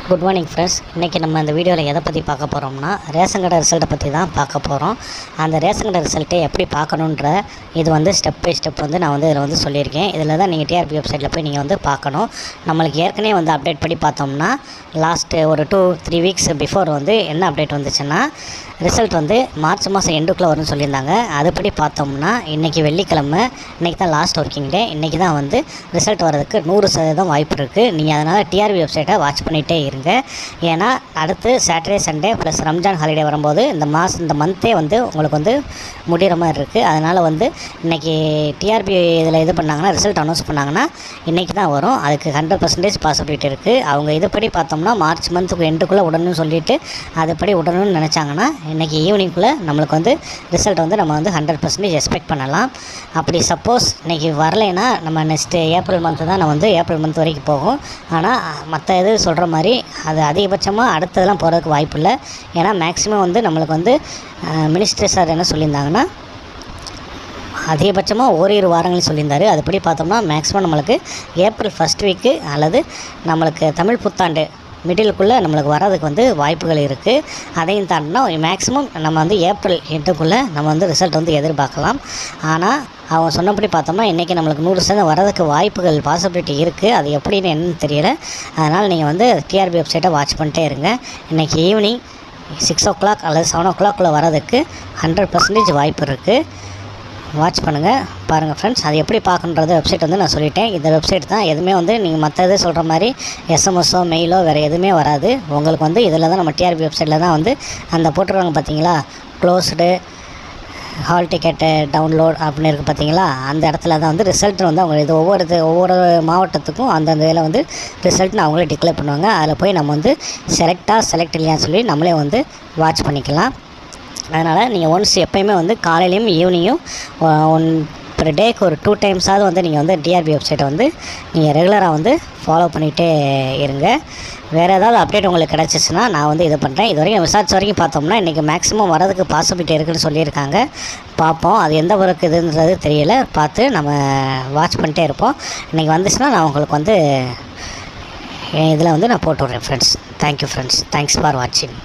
Good morning friends. இன்றைக்கி நம்ம இந்த வீடியோவில் எதை பற்றி பார்க்க போகிறோம்னா ரேஷன் கடை ரிசல்ட்டை பற்றி தான் பார்க்க போகிறோம். அந்த ரேஷன் கடை ரிசல்ட்டை எப்படி பார்க்கணுன்ற இது வந்து ஸ்டெப் பை ஸ்டெப் வந்து நான் வந்து இதில் வந்து சொல்லியிருக்கேன். இதில் தான் நீங்கள் டிஆர்பி வெப்சைட்டில் போய் நீங்கள் வந்து பார்க்கணும். நம்மளுக்கு ஏற்கனவே வந்து அப்டேட் பண்ணி பார்த்தோம்னா லாஸ்ட்டு ஒரு 2-3 வீக்ஸ் பிஃபோர் வந்து என்ன அப்டேட் வந்துச்சுன்னா ரிசல்ட் வந்து மார்ச் மாதம் எண்டுக்குள்ளே வரும்னு சொல்லியிருந்தாங்க. அதுபடி பார்த்தோம்னா இன்றைக்கி வெள்ளிக்கிழமை, இன்றைக்கி தான் லாஸ்ட் ஒர்க்கிங் டே. இன்றைக்கி தான் வந்து ரிசல்ட் வரதுக்கு 100% வாய்ப்பு இருக்குது. நீங்கள் அதனால் டிஆர்பி வெப்சைட்டை வாட்ச் பண்ணிகிட்டே இருங்க. ஏன்னா அடுத்து Saturday Sunday plus Ramzan holiday வரும்போது இந்த மந்த்தே வந்து உங்களுக்கு வந்து முடிகிற மாதிரி இருக்குது. அதனால் வந்து இன்றைக்கி டிஆர்பி இதில் இது பண்ணாங்கன்னா ரிசல்ட் அனௌன்ஸ் பண்ணாங்கன்னா இன்றைக்கி தான் வரும். அதுக்கு 100% பாசிபிலிட்டி இருக்குது. அவங்க இதுபடி பார்த்தோம்னா மார்ச் மந்த்துக்கு எண்டுக்குள்ளே விடணும்னு சொல்லிவிட்டு அதுபடி விடணும்னு நினச்சாங்கன்னா இன்றைக்கி ஈவினிங்குள்ளே நம்மளுக்கு வந்து ரிசல்ட் வந்து நம்ம வந்து 100% எக்ஸ்பெக்ட் பண்ணலாம். அப்படி சப்போஸ் இன்றைக்கி வரலைன்னா நம்ம நெக்ஸ்ட்டு ஏப்ரல் மந்த்து தான் நம்ம வந்து ஏப்ரல் மந்த் வரைக்கும் போகும். ஆனால் மற்ற இது சொல்கிற மாதிரி அது அதிகபட்சமாக அடுத்ததெல்லாம் போகிறதுக்கு வாய்ப்பு இல்லை. ஏன்னா மேக்ஸிமம் வந்து நம்மளுக்கு வந்து மினிஸ்டர் சார் என்ன சொல்லியிருந்தாங்கன்னா அதிகபட்சமாக ஓரிரு வாரங்களையும் சொல்லியிருந்தார். அதுபடி பார்த்தோம்னா மேக்ஸிமம் நம்மளுக்கு ஏப்ரல் ஃபஸ்ட் வீக்கு அல்லது நம்மளுக்கு தமிழ் புத்தாண்டு மிடிலுக்குள்ளே நம்மளுக்கு வர்றதுக்கு வந்து வாய்ப்புகள் இருக்குது. அதையும் தாண்டினா மேக்ஸிமம் நம்ம வந்து ஏப்ரல் எண்டுக்குள்ளே நம்ம வந்து ரிசல்ட் வந்து எதிர்பார்க்கலாம். ஆனால் அவங்க சொன்னபடி பார்த்தோம்னா இன்றைக்கி நம்மளுக்கு 100% வரதுக்கு வாய்ப்புகள் பாசிபிலிட்டி இருக்குது. அது எப்படின்னு என்னன்னு தெரியல. அதனால் நீங்கள் வந்து டிஆர்பி வெப்சைட்டை வாட்ச் பண்ணிட்டே இருங்க. இன்றைக்கி ஈவினிங் 6 o'clock அல்லது 7 o'clock வரதுக்கு 100% வாய்ப்பு இருக்குது. வாட்ச் பண்ணுங்கள், பாருங்கள் ஃப்ரெண்ட்ஸ். அது எப்படி பார்க்கணுன்றது வெப்சைட் வந்து நான் சொல்லிட்டேன். இந்த வெப்சைட் தான். எதுவுமே வந்து நீங்கள் மற்ற இது சொல்கிற மாதிரி எஸ்எம்எஸோ மெயிலோ வேறு எதுவுமே வராது. உங்களுக்கு வந்து இதில் தான் நம்ம டிஆர்பி வெப்சைட்டில் தான் வந்து அந்த போட்டுருவாங்க பார்த்தீங்களா, க்ளோஸ்டு ஹால் டிக்கெட்டு டவுன்லோட் அப்படின்னு இருக்குது பார்த்தீங்களா, அந்த இடத்துல தான் வந்து ரிசல்ட் வந்து அவங்க இது ஒவ்வொரு மாவட்டத்துக்கும் அந்தந்த இதில் வந்து ரிசல்ட்னு அவங்களே டிக்ளேர் பண்ணுவாங்க. அதில் போய் நம்ம வந்து செலக்ட் இல்லையான்னு சொல்லி நம்மளே வந்து வாட்ச் பண்ணிக்கலாம். அதனால் நீங்கள் ஒன்ஸ் எப்போயுமே வந்து காலையிலையும் ஈவினிங்கும் per டேக்கு ஒரு 2 timeஸாவது வந்து நீங்கள் வந்து டிஆர்பி வெப்சைட்டை வந்து நீங்கள் ரெகுலராக வந்து ஃபாலோ பண்ணிகிட்டே இருங்க. வேறு ஏதாவது அப்டேட் உங்களுக்கு கிடச்சிச்சின்னா நான் வந்து இது பண்ணுறேன். இது வரைக்கும் விசாரிச்ச வரைக்கும் பார்த்தோம்னா இன்றைக்கி மேக்ஸிமம் வரதுக்கு பாசிபிலிட்டி இருக்குதுன்னு சொல்லியிருக்காங்க. பார்ப்போம், அது எந்த ஒர்க்கு இதுன்றது தெரியல. பார்த்து நம்ம வாட்ச் பண்ணிட்டே இருப்போம். இன்றைக்கி வந்துச்சுன்னா நான் உங்களுக்கு வந்து இதில் வந்து நான் போட்டு விட்றேன் friends. Thank you friends. Thanks for வாட்சிங்.